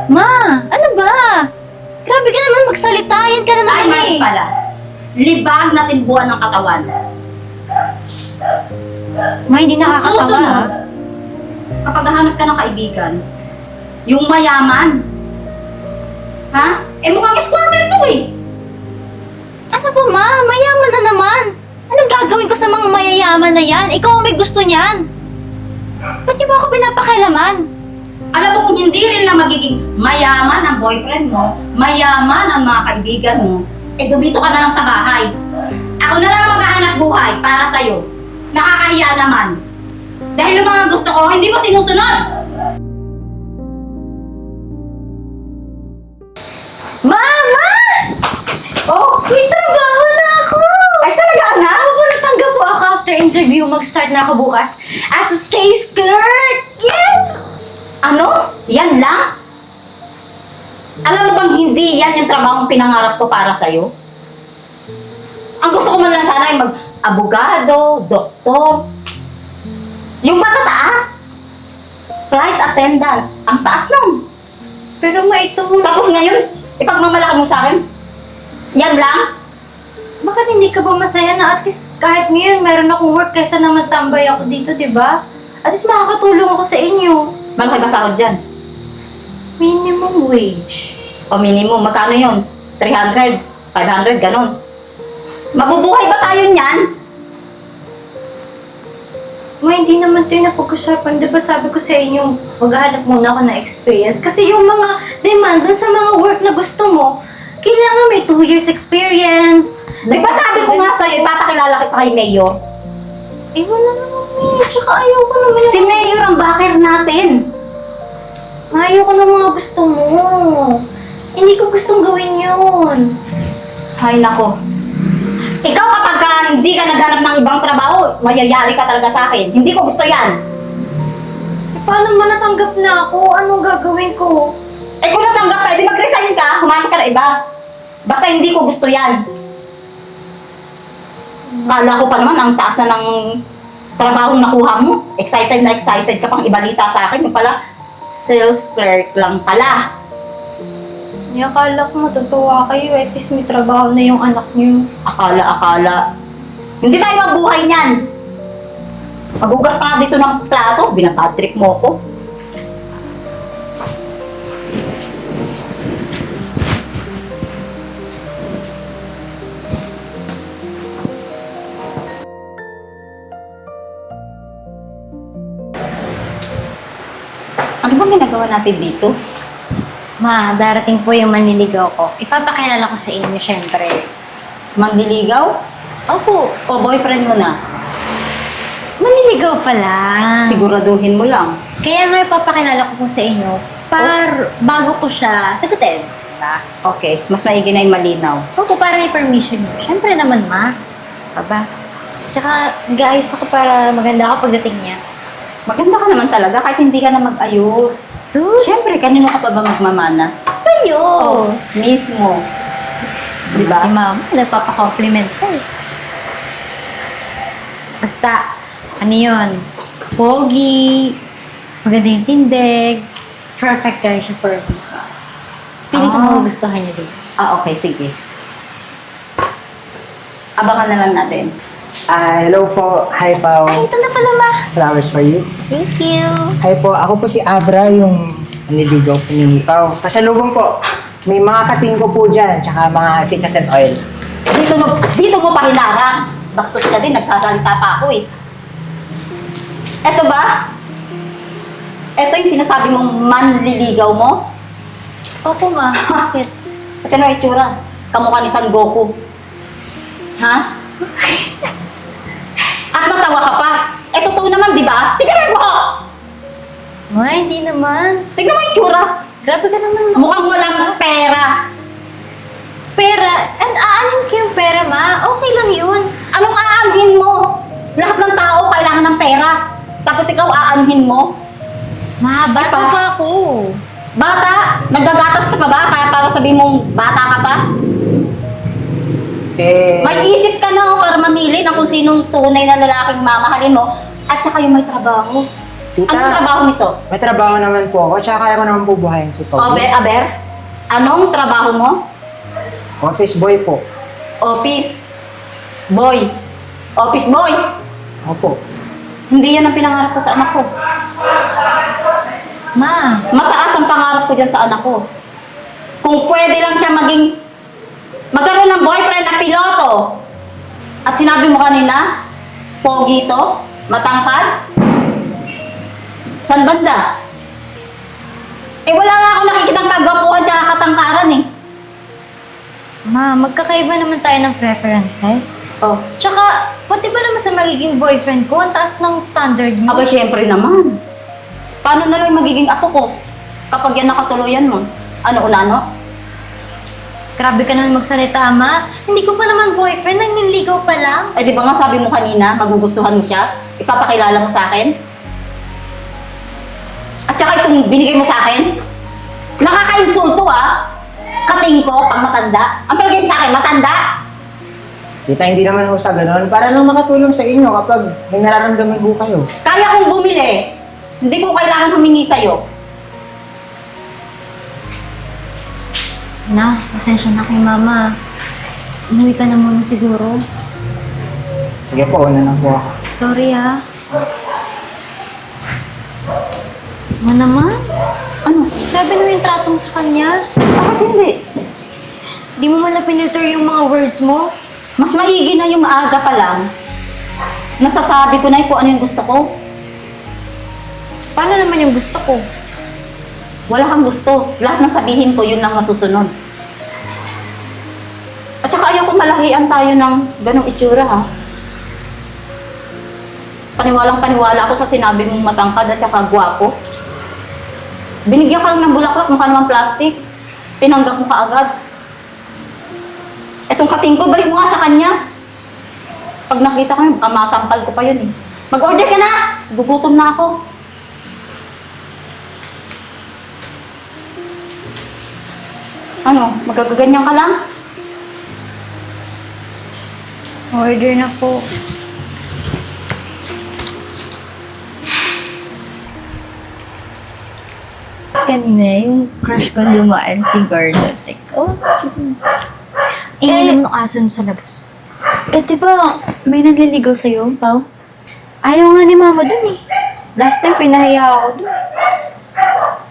Ma, ano ba? Grabe ka naman magsalita. Yan ka na Ay, naman may eh. pala. Libag na tinbuhan ng katawan. Ma, hindi nakakatawa. Susunod, kapag hahanap ka ng kaibigan, yung mayaman, ha? Eh mukhang squatter to eh. Ano ba, ma? Mayaman na naman. Anong gagawin ko sa mga mayayaman na yan? Ikaw ang may gusto niyan. Ba't niyo ba ako pinapakialaman? Alam mo kung hindi rin na magiging mayaman ang boyfriend mo, mayaman ang mga kaibigan mo, eh dumito ka na lang sa bahay. Ako na lang ang maghahanap buhay para sa'yo. Nakakahiya naman. Dahil yung mga gusto ko, hindi mo sinusunod. Mama! Oh, May trabaho na ako! ay talaga anak? Ako natanggap po ako after interview. Mag-start na ako bukas as a sales clerk! Yes! Ano? Yan lang? Alam mo bang hindi yan yung trabahong pinangarap ko para sa'yo? Ang gusto ko man lang sana ay mag-abogado, doktor. Yung matataas. Flight attendant. Ang taas nun. Pero ma, ito... Tapos ngayon, ipagmamalaki mo sa akin? Yan lang? Bakit hindi ka ba masaya na at least kahit ngayon meron akong work kaysa naman tambay ako dito, di ba? At least makakatulong ako sa inyo. Malaki ba sahod dyan? Minimum wage. O minimum, magkano yun? 300? 500? Ganon. Mabubuhay ba tayo niyan? Ma, hindi naman ito yung napag-usapan. Di ba sabi ko sa inyo, maghahanap muna ako ng experience. Kasi yung mga demand dun sa mga work na gusto mo, kailangan may 2 years experience. Di ba sabi ko nga sa'yo, ipapakilala kita kay Mayor? Eh, wala naman eh. Tsaka ayaw ko naman. Si Mayor ang backer natin. Ayaw ko ng mga gusto mo. Hindi ko gustong gawin yun. Hay nako. Ikaw kapag hindi ka naghanap ng ibang trabaho, mayayari ka talaga sa akin. Hindi ko gusto yan. Eh, paano man natanggap na ako? Anong gagawin ko? Eh kung natanggap ka, edi mag-resign ka, humanap ka na iba. Basta hindi ko gusto yan. Kala ko pa naman, ang taas na ng trabaho nakuha mo. Excited na excited ka pang ibalita sa akin. Yung pala, sales clerk lang pala. Hindi, akala ko matutuwa kayo. At least may trabaho na yung anak niyo. Akala. Hindi tayo mabuhay niyan. Magugas ka nga dito ng plato, binapatrick mo ko. Ano bang ginagawa natin dito? Ma, darating po yung manliligaw ko. Ipapakilala ko sa inyo, syempre. Mangliligaw? Opo, O boyfriend mo na? manliligaw pala. Siguraduhin mo lang. Kaya nga ipapakilala ko po sa inyo bago ko siya sagutin. Diba? Okay, mas maigi na yung malinaw. Opo, para may permission mo. Syempre naman, ma. Aba. Tsaka, nag-aayos ako para maganda ako pagdating niya. Maganda ka naman talaga kahit hindi ka na mag-ayos. Sus! Siyempre, kanino ka pa ba magmamana? Sa'yo! Mismo. Di ba? Si mama, nagpapa-compliment ka eh. Basta, ano yun? Pogi, maganda yung tindig, perfect guy siya for me. Piling ko magugustuhan niya din. Okay, sige. Abangan na lang natin. Hello po. Hi, Pao. Ay, ito na pala, ma. Flowers for you. Thank you. Hi po. Ako po si Abra, yung nililigaw po ni Pao. Pasalubong po. May mga kating ko po dyan, tsaka mga tikas and oil. Dito mo pa hinarang. Bastos ka din, nagsasalita pa ako eh. Eto ba? Eto yung sinasabi mong manliligaw mo? Opo, ma. Bakit? At ano yung itsura? Kamukha ni San Goku. Ha? At natawa ka pa. Eh, totoo naman, di ba? Tignan mo! Ma, hindi naman. Tignan mo yung itsura. Grabe ka naman. Mukhang walang pera. Pera? Aanin ko yung pera, ma. Okay lang yun. Anong aanhin mo? Lahat ng tao kailangan ng pera. Tapos ikaw aanhin mo? Ma, bata pa. pa ako. Bata? Naggagatas ka pa ba? Kaya para sabihin mong bata ka pa? May isip ka na para mamili ng kung sinong tunay na lalaking mamahalin mo at saka yung may trabaho. Tita, Anong trabaho nito? may trabaho naman po ako, tsaka kaya ko naman po buhayin si Pogi. Aber? Anong trabaho mo? Office boy po. Office. Boy. Office boy. Opo. Hindi yan ang pinangarap ko sa anak ko. Ma, Mataas ang pangarap ko dyan sa anak ko. Kung pwede lang siya magkaroon ng boyfriend na piloto. At sinabi mo kanina, pogi to, matangkad. San banda? Eh wala nga ako nakikitang kagwapuhan tsaka katangkaran eh. ma, magkakaiba naman tayo ng preferences. Oh. Tsaka, pati ba naman sa magiging boyfriend ko, ang taas ng standard mo? Aba, syempre naman. Paano na lang yung magiging apo ko kapag yan nakatuluyan mo? Ano-unano? Grabe ka naman magsalita, ma. Hindi ko pa naman boyfriend, nangliligaw pa lang. Eh di ba nga sabi mo kanina, magugustuhan mo siya? Ipapakilala mo sa akin? At saka itong binigay mo sa akin? Nakaka-insulto ah! Kating ko pang matanda. Ang palagay mo sa akin, matanda! Tita, hindi naman ho sa ganun. Para lang makatulong sa inyo kapag may nararamdaman po kayo. Kaya kong bumili. Hindi ko kailangan humingi sa'yo. Na, pasensya na kay mama. Inuwi ka na muna siguro. Sige po, una na po ako. Sorry ah. Ano naman? Ano? Grabe naman yung trato mo sa kanya. Bakit hindi? Di mo man na pinilter yung mga words mo. Mas maigi na yung maaga pa lang. Nasasabi ko na kung ano yung gusto ko. Paano naman yung gusto ko? Wala kang gusto. Lahat ng sabihin ko, yun lang masusunod. At saka ayoko malakian tayo ng ganong itsura, ha? Paniwalang-paniwala ako sa sinabi mong matangkad at saka gwapo. Binigyan ka lang ng bulaklak, mukha naman plastic. Tinanggap mo kaagad. Etong kating ko, balik mo nga sa kanya. Pag nakita ko yun, baka masampal ko pa yun eh. Mag-order ka na! Gugutom na ako. Ano? Magagaganyan ka lang? Order na po. Kanina, yung crush ko dumaan si Gordon. Like, oh, alam ng aso nun sa labas. Eh, di ba may nagliligaw sa'yo, Pao? Ayaw nga ni mama dun eh. Last time, pinahiya ako dun.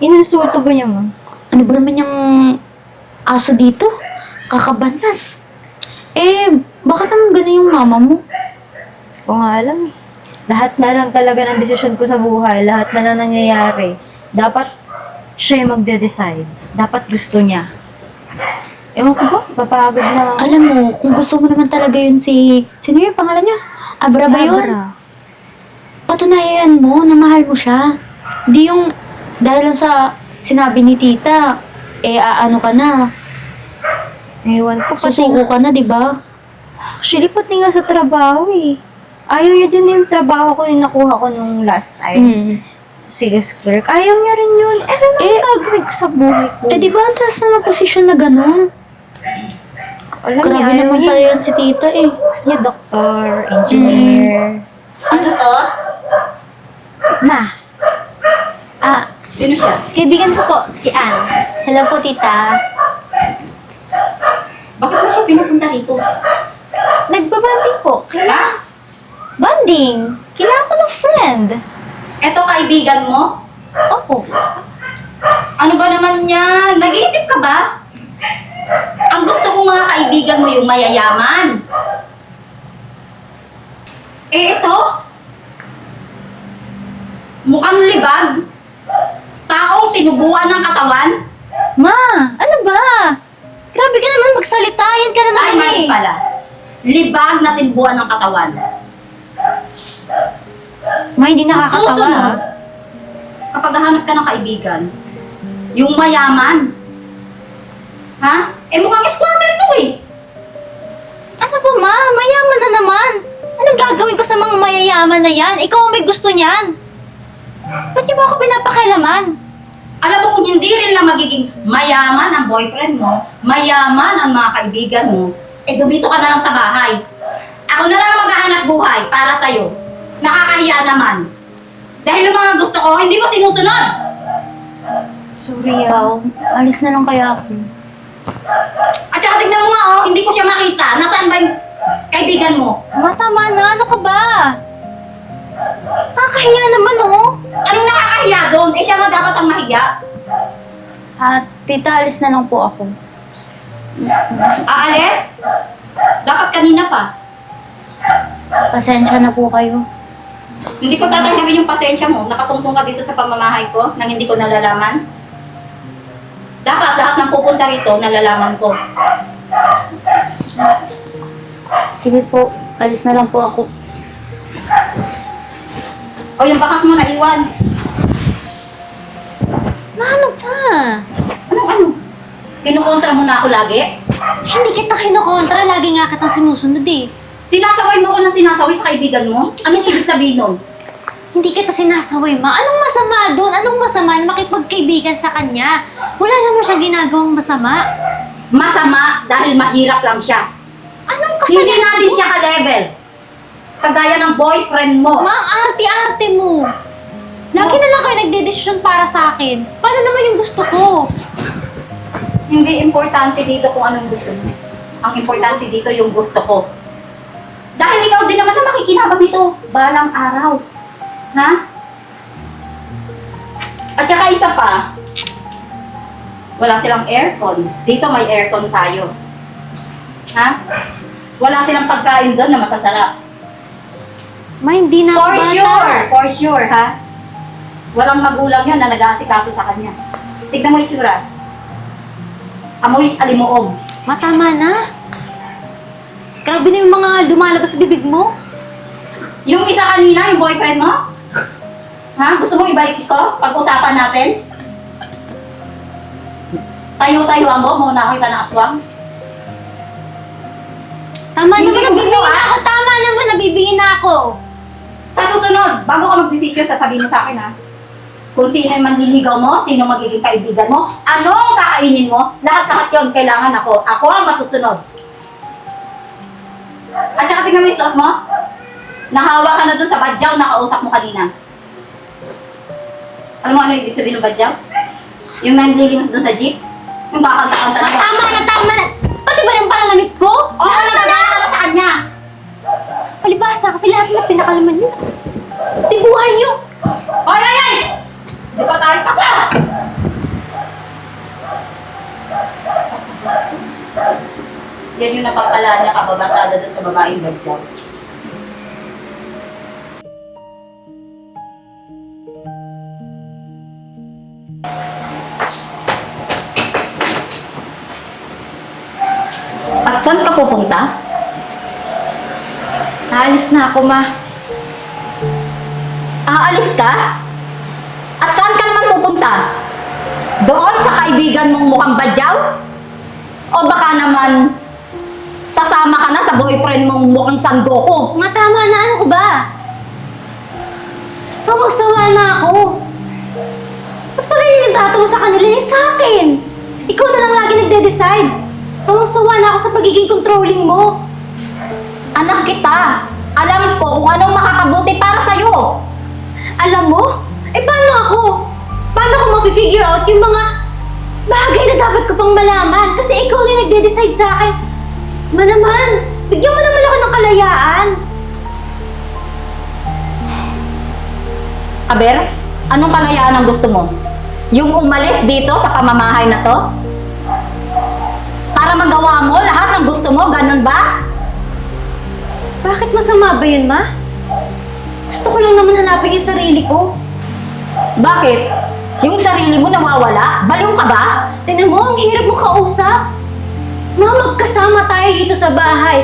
Inusulto ba niya, ma? Ano ba naman yung aso dito? Kakabanas. Eh, bakit naman ganun yung mama mo? Ko nga alam eh. Lahat na lang talaga ng desisyon ko sa buhay, lahat na lang nangyayari. Dapat siya yung magde-decide. Dapat gusto niya. Ewan ko ba? Papagod na ako. Alam mo, kung gusto mo naman talaga yun Sino yung pangalan niya? Abra ba yun? Abra. Patunayan mo na mahal mo siya. Di yung dahil lang sa sinabi ni tita, eh aano ka na. Ewan ko. Susuko ka na, di ba? Actually, pati nga sa trabaho eh. Ayaw niya din yung trabaho ko yung nakuha ko nung last time. Mm. Sales clerk. Ayaw niya rin yun. Eh, ano yung gagawin ko sa buhay ko? Eh, di ba ang taas na ng posisyon na ganun? Alam niya, Grabe ayaw naman niya. pala yan si tita eh. Gusto niya doktor, engineer. Ano to? Ma. Sino siya? Kaibigan ko po, si Anne. Hello po, tita. Bakit mo siya pinupunta rito? Nagbabanding po. Ha? Banding? Kailangan ko ng friend. Eto kaibigan mo? Opo. Ano ba naman yan? Nag-iisip ka ba? Ang gusto ko mga kaibigan mo yung mayayaman. Eh ito? Mukhang libag? Taong tinubuan ng katawan? Ma, ano ba? Grabe ka naman magsalita. Yan ka na Ay, naman mali eh. pala. Libag na tinubuan ng katawan. Ma, hindi nakakatawa. Susunod, kapag hahanap ka ng kaibigan, yung mayaman. Ha? Eh mukhang squatter to eh. Ano ba, ma? Mayaman na naman. Anong gagawin ko sa mga mayayaman na yan? Ikaw ang may gusto niyan. Ba't niyo ba ako pinapakialaman? Alam mo kung hindi rin lang magiging mayaman ang boyfriend mo, mayaman ang mga kaibigan mo, eh dumito ka na lang sa bahay. Ako na lang ang maghahanap buhay para sa'yo. Nakakahiya naman. Dahil yung mga gusto ko, hindi mo sinusunod. Sorry Pao, alis na lang kaya ako. At saka tignan mo nga, oh, hindi ko siya makita. Nasaan ba yung kaibigan mo? Ma, tama na. Ano ka ba? Nakakahiya naman, oh. Anong nakakahiya doon? Eh siya nga dapat ang mahiya. Tita, alis na lang po ako. Aalis? Dapat kanina pa. Pasensya na po kayo. Hindi ko tatanggapin yung pasensya mo. Nakatungtong ka dito sa pamamahay ko nang hindi ko nalalaman. Dapat lahat ng pupunta rito, nalalaman ko. Sige po, alis na lang po ako. O yung bakas mo naiwan. Ano pa? Ano? Kinukontra mo na ako lagi? Hindi kita kinukontra. Lagi nga kitang sinusunod eh. Sinasaway mo ko ng sinasaway sa kaibigan mo? Anong ibig sabihin nun? Hindi kita sinasaway, ma. Anong masama doon? Anong masama na makipagkaibigan sa kanya? Wala naman siyang ginagawang masama. Masama dahil mahirap lang siya. Anong Hindi kasalanan natin mo? siya ka-level. Kagaya ng boyfriend mo. Ma, ang arte-arte mo. Lagi na lang kayo nagdedesisyon para sa akin. Paano naman yung gusto ko? Hindi importante dito kung anong gusto mo. Ang importante dito yung gusto ko. Dahil ikaw din naman na makikinabang nito. Balang araw. Ha? At saka isa pa, wala silang aircon. Dito may aircon tayo. Ha? Wala silang pagkain doon na masasarap. Ma, hindi na ako For bata. sure! For sure, ha? Walang magulang yun na nag-aasikaso sa kanya. Tignan mo yung tsura. Amoy alimuog. Ma, tama na. Grabe na yung mga lumalabas sa bibig mo. Yung isa kanina, yung boyfriend mo? Ha? Gusto mo ibalik ko? Pag-usapan natin? Tayo-tayuan mo, muna kita ng aswang. Tama Hindi naman, ko gusto, nabibingin na ah. ako. Tama naman, nabibingin na ako. Sa susunod, bago ka mag-desisyon, sasabihin mo sa akin, ha? Kung sino yung manliligaw mo, sino magiging kaibigan mo, anong kakainin mo, lahat-lahat yun, kailangan ako. Ako ang masusunod. At saka tingnan mo yung suot mo. Nahawa ka na dun sa badyaw na kausap mo kanina. Alam mo ano ibig sabihin ng badyaw? Yung nanlilimos dun sa jeep? Yung kakanta-kanta na Tama na, tama na. Pati ba yung pananamit ko? O ano na sa kanya? Palibasa, kasi lahat na pinakalaman niyo. Tibuhay niyo. Hoy, ay, ay! Di pa tayo tapos! Yan yung napapala niya kababarkada dun sa babaeng badyaw. At saan ka pupunta? Naalis na ako, ma. Aalis ka? At saan ka naman pupunta? Doon sa kaibigan mong mukhang badyaw? O baka naman sasama ka na sa boyfriend mong mukhang sanggoko? Ma, tama na. Ano ko ba? Sawang-sawa na ako. Ba't pa ganyan yung trato mo sa kanila yung sa akin? Ikaw na lang lagi nagde-decide. Sawang-sawa na ako sa pagiging controlling mo. Anak kita, alam ko kung anong makakabuti para sa'yo. Alam mo? Eh, paano ako? Paano ko ma-figure out yung mga bagay na dapat ko pang malaman? Kasi ikaw na yung nagde-decide sa akin. Ma naman, bigyan mo naman ako ng kalayaan. Aber, anong kalayaan ang gusto mo? Yung umalis dito sa pamamahay na to? Para magawa mo lahat ng gusto mo, ganun ba? Bakit masama ba yun, ma? Gusto ko lang naman hanapin yung sarili ko. Bakit? Yung sarili mo nawawala? Baliw ka ba? Tingnan mo, ang hirap mo kausap. Ma, magkasama tayo dito sa bahay.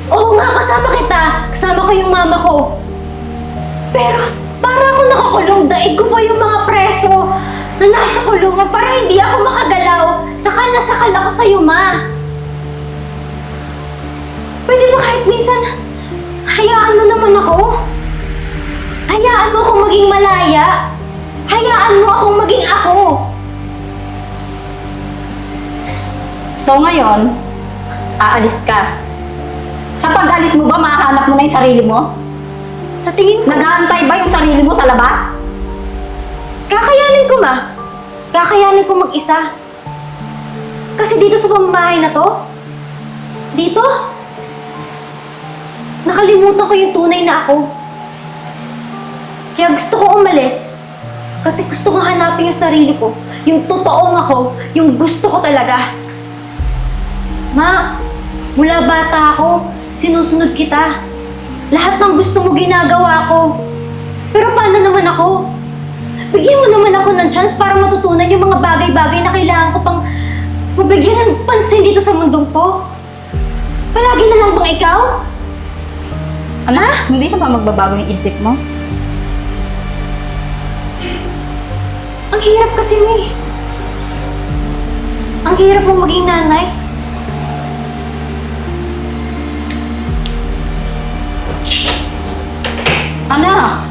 Oo nga, kasama kita. Kasama ko yung mama ko. Pero, para ako nakakulong, daig ko pa yung mga preso na nasa kulungan para hindi ako makagalaw. Sakal ako sa'yo, ma. Pwede ba kahit minsan, hayaan mo naman ako? Hayaan mo akong maging malaya. Hayaan mo akong maging ako. So ngayon, aalis ka. Sa pag-alis mo ba, mahanap mo na yung sarili mo? Sa tingin ko, Nag-aantay ba yung sarili mo sa labas? kakayanin ko, ma. Kakayanin ko mag-isa. Kasi dito sa pamamahay na to, dito, nakalimutan ko yung tunay na ako. Kaya gusto ko umalis. Kasi gusto ko hanapin yung sarili ko. Yung totoong ako, yung gusto ko talaga. Ma, mula bata ako, sinusunod kita. Lahat ng gusto mo ginagawa ko. Pero paano naman ako? Bigyan mo naman ako ng chance para matutunan yung mga bagay-bagay na kailangan ko pang mabigyan ng pansin dito sa mundong to. Palagi na lang bang ikaw? Anak, hindi na ba magbabago yung isip mo? Ang hirap kasi mo eh. Ang hirap mong maging nanay. Anak,